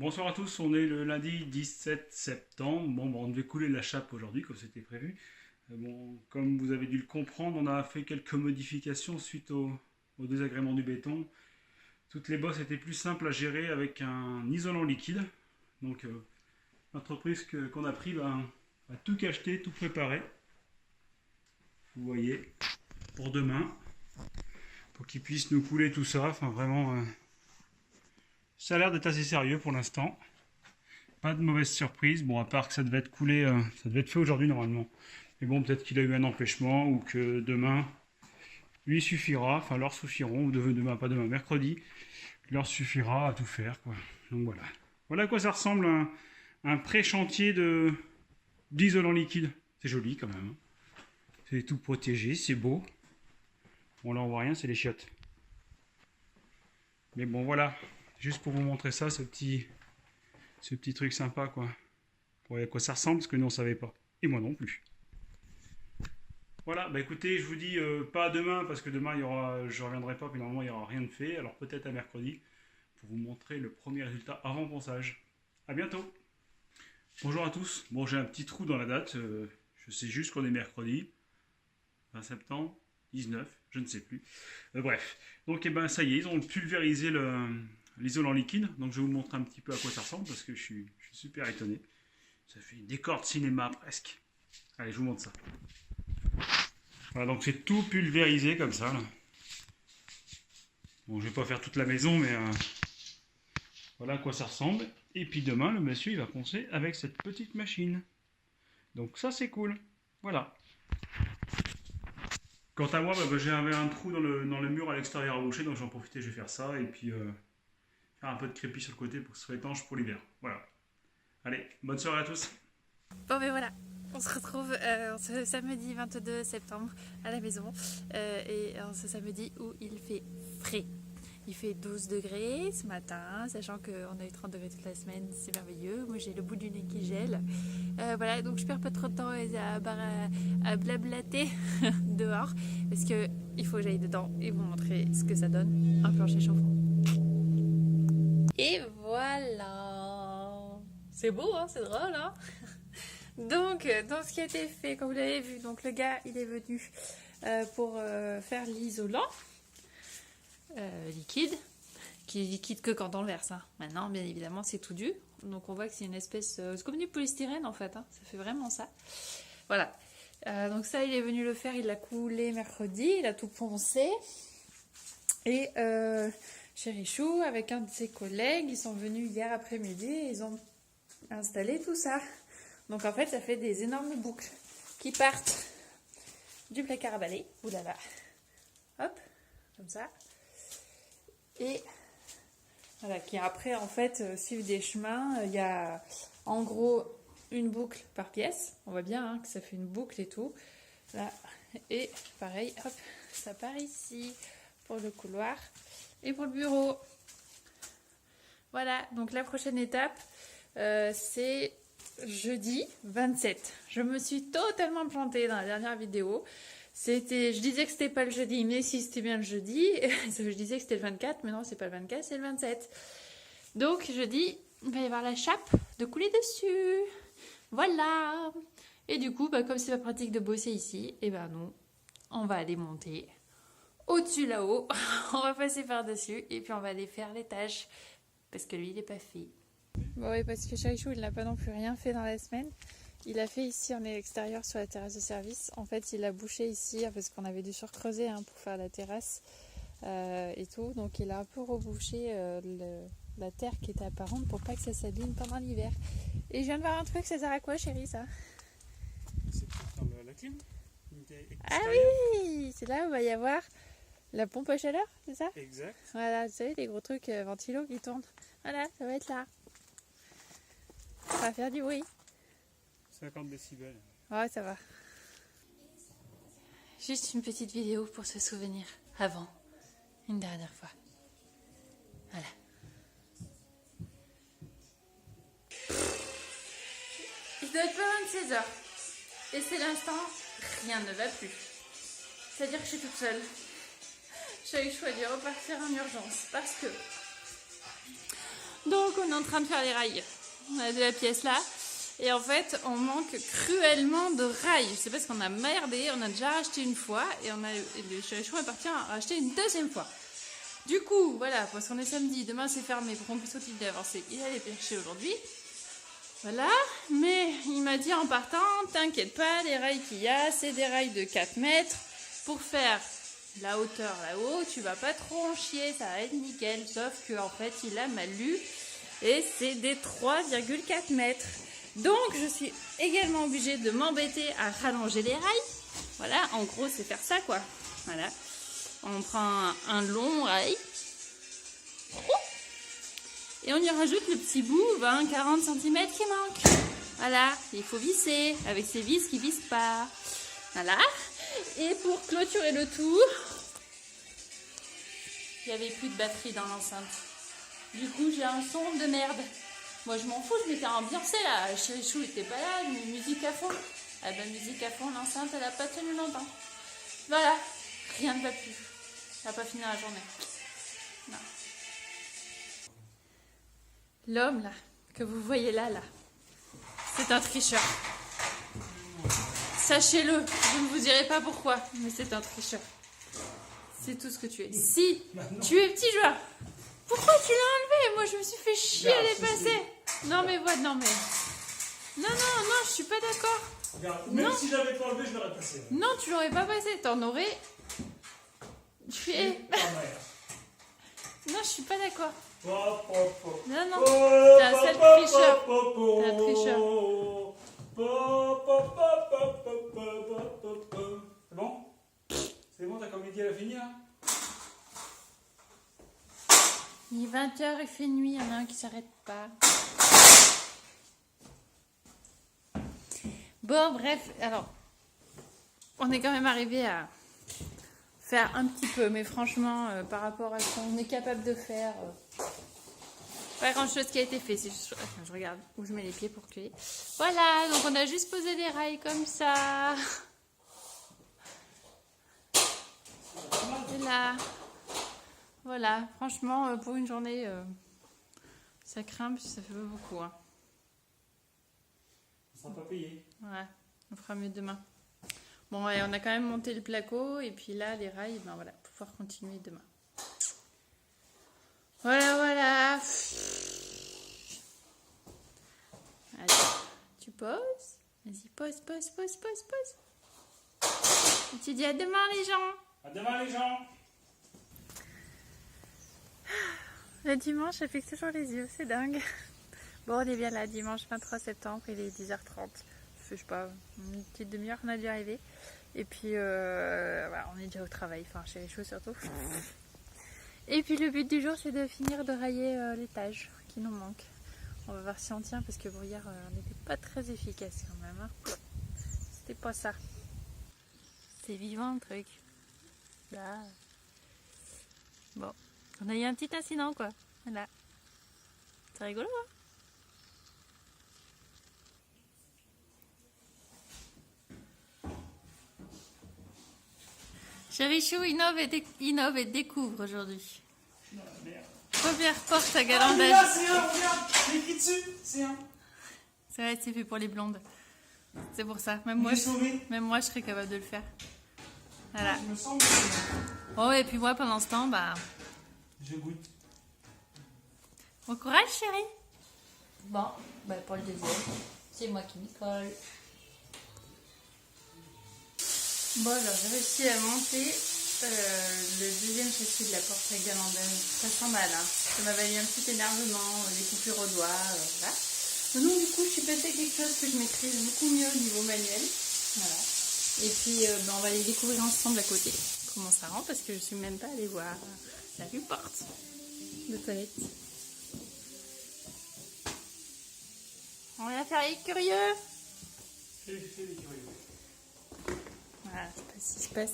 Bonsoir à tous, on est le lundi 17 septembre. On devait couler la chape aujourd'hui comme c'était prévu. Comme vous avez dû le comprendre, on a fait quelques modifications suite au désagrément du béton. Toutes les bosses étaient plus simples à gérer avec un isolant liquide. Donc l'entreprise qu'on a pris a tout cacheté, tout préparé. Vous voyez, pour demain, pour qu'ils puissent nous couler tout ça. Enfin vraiment, ça a l'air d'être assez sérieux pour l'instant. Pas de mauvaise surprise. Bon, à part que ça devait être coulé, ça devait être fait aujourd'hui normalement. Mais bon, peut-être qu'il a eu un empêchement ou que demain lui suffira, enfin leur suffiront, ou demain, pas demain, mercredi, leur suffira à tout faire, quoi. Donc voilà. Voilà à quoi ça ressemble un pré-chantier d'isolant liquide. C'est joli quand même. C'est tout protégé, c'est beau. Bon, là on voit rien, c'est les chiottes. Mais bon, voilà. Juste pour vous montrer ça, ce petit truc sympa, quoi. Pour voir à quoi ça ressemble, parce que nous on savait pas. Et moi non plus. Voilà, bah écoutez, je vous dis pas demain, parce que demain je reviendrai pas, puis normalement il n'y aura rien de fait. Alors peut-être à mercredi, pour vous montrer le premier résultat avant ponçage. A bientôt. Bonjour à tous. Bon, j'ai un petit trou dans la date. Je sais juste qu'on est mercredi, 20 septembre, 19, je ne sais plus. Bref. Donc ça y est, ils ont pulvérisé l'isolant liquide. Donc je vais vous montrer un petit peu à quoi ça ressemble, parce que je suis super étonné. Ça fait une décor de cinéma presque. Allez, je vous montre ça. Voilà, donc c'est tout pulvérisé comme ça, là. Bon, je vais pas faire toute la maison, mais voilà à quoi ça ressemble. Et puis demain, le monsieur, il va poncer avec cette petite machine. Donc ça, c'est cool. Voilà. Quant à moi, j'avais un trou dans le mur à l'extérieur à boucher, donc j'en profite, je vais faire ça. Et puis faire un peu de crépi sur le côté pour que ce soit étanche pour l'hiver. Voilà. Allez, bonne soirée à tous. Bon ben voilà, on se retrouve ce samedi 22 septembre à la maison et ce samedi où il fait frais. Il fait 12 degrés ce matin, sachant qu'on a eu 30 degrés toute la semaine, c'est merveilleux. Moi j'ai le bout du nez qui gèle. Voilà, donc je perds pas trop de temps à blablater dehors parce qu'il faut que j'aille dedans et vous montrer ce que ça donne, un plancher chauffant. Et voilà, c'est beau, hein, c'est drôle, hein. Donc, dans ce qui a été fait, comme vous l'avez vu, donc le gars, il est venu pour faire l'isolant liquide, qui est liquide que quand on le verse. Hein. Maintenant, bien évidemment, c'est tout dur. Donc, on voit que c'est une espèce... c'est comme du polystyrène, en fait. Hein. Ça fait vraiment ça. Voilà. Donc ça, il est venu le faire. Il l'a coulé mercredi. Il a tout poncé. Et Chérichou, avec un de ses collègues, ils sont venus hier après-midi et ils ont installé tout ça. Donc en fait, ça fait des énormes boucles qui partent du placard à balai, oulala, hop, comme ça, et voilà, qui après en fait suivent des chemins. Il y a en gros une boucle par pièce, on voit bien hein, que ça fait une boucle et tout, là, et pareil, hop, ça part ici pour le couloir et pour le bureau. Voilà, donc la prochaine étape, c'est jeudi 27. Je me suis totalement plantée dans la dernière vidéo. Je disais que c'était pas le jeudi, mais si c'était bien le jeudi. Je disais que c'était le 24, mais non, c'est pas le 24, c'est le 27. Donc jeudi, il va y avoir la chape de couler dessus. Voilà. Et du coup, comme c'est pas pratique de bosser ici, et non, on va aller monter au-dessus là-haut. On va passer par-dessus et puis on va aller faire les tâches parce que lui, il n'est pas fait. Bon oui, parce que Chérichou, il n'a pas non plus rien fait dans la semaine. Il a fait ici en extérieur sur la terrasse de service. En fait, il a bouché ici parce qu'on avait dû surcreuser pour faire la terrasse et tout. Donc, il a un peu rebouché la terre qui était apparente pour pas que ça s'abîme pendant l'hiver. Et je viens de voir un truc, ça sert à quoi, chérie, ça? C'est pour faire la clim. Ah oui, c'est là où il va y avoir la pompe à chaleur, c'est ça? Exact. Voilà, vous savez, les gros trucs ventilo qui tournent. Voilà, ça va être là. Ça va faire du bruit. 50 décibels. Ouais, ça va. Juste une petite vidéo pour se souvenir avant, une dernière fois. Voilà. Il doit être pas 26h. Et c'est l'instant, rien ne va plus. C'est-à-dire que je suis toute seule. J'ai eu le choix de repartir en urgence parce que Donc on est en train de faire les rails. On a de la pièce là. Et en fait, on manque cruellement de rails. Je sais pas ce qu'on a merdé. On a déjà racheté une fois. Et le Chérichou est parti à racheter une deuxième fois. Du coup, voilà, parce qu'on est samedi. Demain c'est fermé pour qu'on puisse continuer d'avancer. Il allait pêcher aujourd'hui. Voilà. Mais il m'a dit en partant, t'inquiète pas, les rails qu'il y a, c'est des rails de 4 mètres. Pour faire la hauteur là-haut, tu vas pas trop en chier, ça va être nickel. Sauf qu'en fait, il a mal lu. Et c'est des 3,4 mètres. Donc, je suis également obligée de m'embêter à rallonger les rails. Voilà, en gros, c'est faire ça, quoi. Voilà. On prend un long rail. Et on y rajoute le petit bout, 20-40 cm qui manque. Voilà, il faut visser, avec ces vis qui vissent pas. Voilà. Et pour clôturer le tout, il n'y avait plus de batterie dans l'enceinte. Du coup, j'ai un son de merde. Moi, je m'en fous, je m'étais ambiancée là. Chérichou n'était pas là, musique à fond. Ah ben, musique à fond, l'enceinte, elle n'a pas tenu longtemps. Voilà, rien ne va plus. Ça va pas finir la journée. Non. L'homme là, que vous voyez là, c'est un tricheur. Sachez-le, je ne vous dirai pas pourquoi, mais c'est un tricheur. C'est tout ce que tu es. Si tu es petit joueur, pourquoi tu l'as enlevé? Moi, je me suis fait chier à les passer. Non, mais voilà, non, mais... Non, je suis pas d'accord. Regarde, même si j'avais pas enlevé, je l'aurais passé. Non, tu l'aurais pas passé, t'en aurais... Tu es... Non, je suis pas d'accord. Non, t'es un sale tricheur. T'es un tricheur. C'est bon? C'est bon, ta comédie, elle a fini, hein? Il est 20h, il fait nuit, il y en a un qui s'arrête pas. Bon, bref, alors, on est quand même arrivé à faire un petit peu, mais franchement, par rapport à ce qu'on est capable de faire, pas grand chose qui a été fait. C'est juste... Enfin, je regarde où je mets les pieds pour clé. Voilà, donc on a juste posé les rails comme ça. Et là. Voilà, franchement, pour une journée, ça craint, parce que ça fait pas beaucoup. Hein. Ça sera pas payé. Ouais, on fera mieux demain. Bon, ouais, on a quand même monté le placo, et puis là, les rails, ben voilà, pouvoir continuer demain. Voilà. Allez, tu poses. Vas-y, pose. Et tu dis à demain, les gens. À demain, les gens. Le dimanche, ça pique toujours les yeux, c'est dingue. Bon, on est bien là, dimanche 23 septembre, il est 10h30. Je sais pas, une petite demi-heure qu'on a dû arriver. Et puis, voilà, on est déjà au travail, enfin, chez les choses surtout. Et puis, le but du jour, c'est de finir de railler l'étage qui nous manque. On va voir si on tient, parce que bon, hier, on n'était pas très efficace quand même. Hein. C'était pas ça. C'est vivant le truc. Là. Bon. On a eu un petit incident, quoi. Voilà. C'est rigolo, hein? Chérichou innove et découvre aujourd'hui. Première porte à galandage. Ah, c'est un, regarde, c'est écrit dessus, c'est un. C'est vrai, c'est fait pour les blondes. C'est pour ça. Même moi, je serais capable de le faire. Voilà. Je me sens bien. Oh, et puis moi, pendant ce temps, bah... Je goûte. Bon courage, chérie. Bon, bah pour le deuxième, c'est moi qui m'y colle. Bon, alors j'ai réussi à monter le deuxième châssis de la porte à galandage. Ça sent mal, hein. Ça m'a valu un petit énervement, des coupures au doigt, voilà. Donc du coup, je suis passée à quelque chose que je maîtrise beaucoup mieux au niveau manuel. Voilà. Et puis, on va les découvrir ensemble à côté. Comment ça rend, parce que je suis même pas allée voir la vue porte de toilette. On va faire les curieux. Fais les curieux. Voilà, je sais pas ce qui se passe.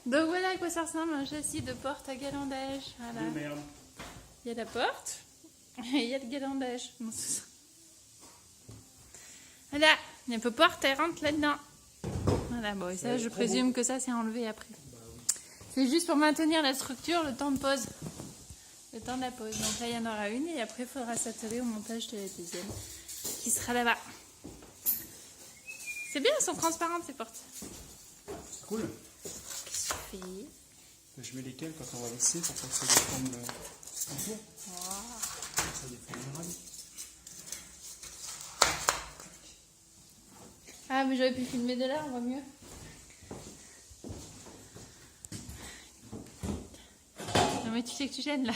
Donc voilà à quoi ça ressemble un châssis de porte à galandage. Voilà. Oh, merde. Il y a la porte et il y a le galandage. Non, c'est ça. Voilà, il y a un peu porte, elle rentre là-dedans. Voilà, bon, et ça, je présume que ça, c'est enlevé après. C'est juste pour maintenir la structure, le temps de pause. Le temps de la pause. Donc là, il y en aura une et après, il faudra s'atteler au montage de la deuxième qui sera là-bas. C'est bien, elles sont transparentes ces portes. C'est cool. Qu'est-ce que tu fais? Je mets lesquelles quand on va lisser pour pas que ça déforme le contour. Wow. Ça déforme le rallye. Ah, mais j'aurais pu filmer de là, on voit mieux. Non, mais tu sais que tu gênes là.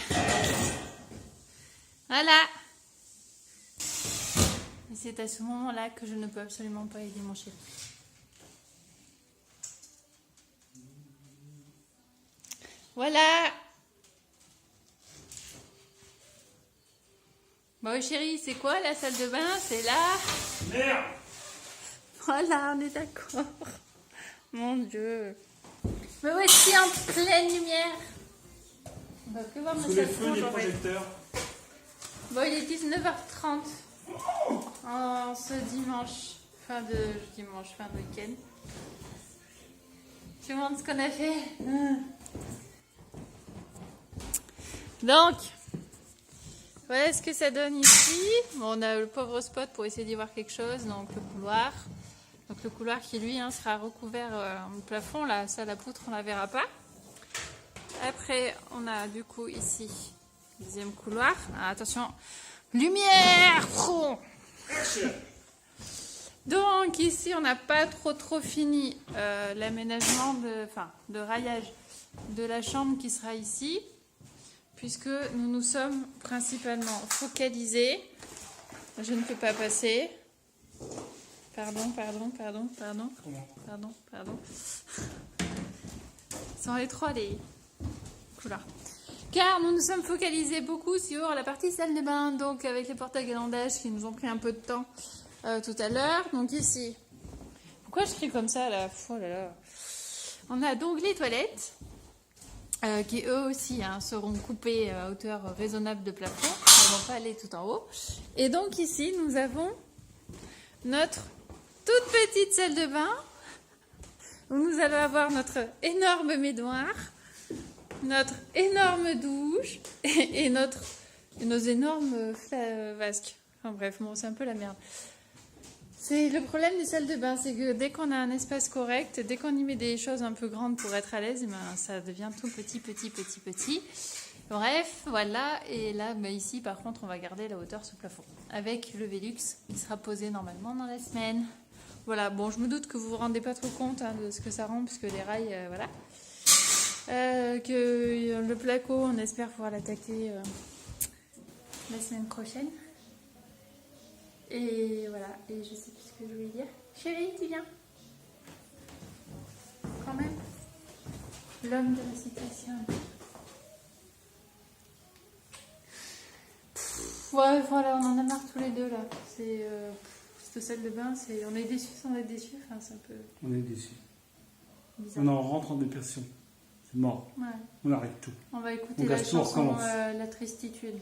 Voilà. Et c'est à ce moment-là que je ne peux absolument pas aider mon chéri. Voilà. Bon, chéri, c'est quoi la salle de bain? C'est là. Merde! Voilà, on est d'accord. Mon Dieu. Me voici en pleine lumière. On va plus voir ma Sous les salle feux des j'aurais. projecteurs. Bon, il est 19h30 en ce dimanche, fin de week-end. Tu me demandes ce qu'on a fait? Donc, voilà ce que ça donne ici. Bon, on a le pauvre spot pour essayer d'y voir quelque chose, donc le couloir. Donc le couloir qui, lui, sera recouvert au plafond. Là, ça, la poutre, on la verra pas. Après, on a du coup ici, deuxième couloir. Ah, attention, lumière! Donc ici, on n'a pas trop fini l'aménagement de raillage de la chambre qui sera ici, puisque nous nous sommes principalement focalisés. Je ne peux pas passer. Pardon. Comment? Pardon. Ils sont étroits les couloirs. Car nous nous sommes focalisés beaucoup sur la partie salle de bain, donc avec les portes à galandage qui nous ont pris un peu de temps tout à l'heure. Donc ici, pourquoi je crie comme ça là? Oh là là. On a donc les toilettes qui eux aussi seront coupées à hauteur raisonnable de plafond. Elles ne vont pas aller tout en haut. Et donc ici, nous avons notre toute petite salle de bain où nous allons avoir notre énorme baignoire, notre énorme douche et nos énormes vasques. Enfin bref, bon, c'est un peu la merde. C'est le problème des salles de bain, c'est que dès qu'on a un espace correct, dès qu'on y met des choses un peu grandes pour être à l'aise, eh ben, ça devient tout petit. Bref, voilà. Et là, ici, par contre, on va garder la hauteur sous plafond avec le Velux qui sera posé normalement dans la semaine. Voilà, bon, je me doute que vous vous rendez pas trop compte de ce que ça rend, puisque les rails, voilà. Que le placo, on espère pouvoir l'attaquer la semaine prochaine. Et voilà, et je sais plus ce que je voulais dire. Chérie, tu viens? Quand même. L'homme de la situation. Ouais, voilà, on en a marre tous les deux là. C'est cette salle de bain, on est déçus sans être déçus. Enfin, c'est un peu On est déçus. bizarre. On en rentre en dépression. C'est mort. Ouais. On arrête tout. On va écouter On la casse tout, on chanson recommence. La tristitude.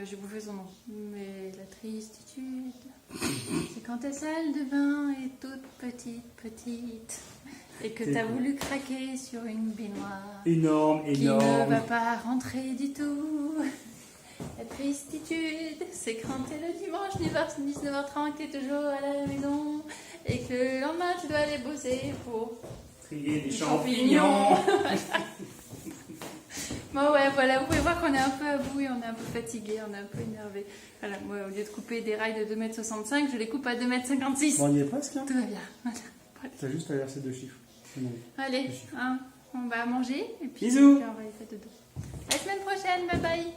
J'ai bouffé son nom. Mais la tristitude, c'est quand ta salle de bain est toute petite. Et que t'as voulu craquer sur une baignoire. Énorme. Qui ne va pas rentrer du tout. La tristitude, c'est quand t'es le dimanche 19h30, t'es toujours à la maison et que le lendemain tu dois aller bosser pour trier des champignons. Bon ouais, voilà, vous pouvez voir qu'on est un peu à bout et on est un peu fatigué, on est un peu énervé. Voilà, moi au lieu de couper des rails de 2,65 m, je les coupe à 2,56 m. Bon, on y est presque. Hein. Tout va bien. Voilà. T'as juste à verser 2 chiffres. C'est bon. Allez, on va manger et puis, Bisous. on va aller faire dodo. À la semaine prochaine, bye bye.